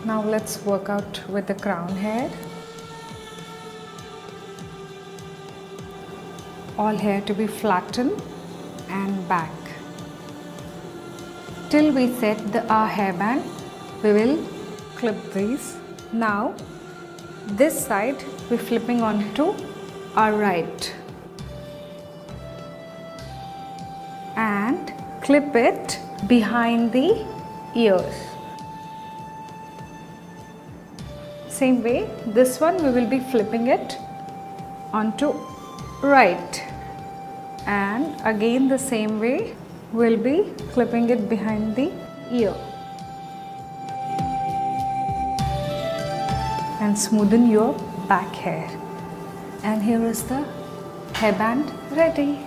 Now let's work out with the crown hair. All hair to be flattened and back. Till we set our hairband, we will clip these. Now this side we're flipping onto our right and clip it behind the ears. Same way, this one we will be flipping it onto right, and again the same way we'll be clipping it behind the ear. And smoothen your back hair. And here is the hairband ready.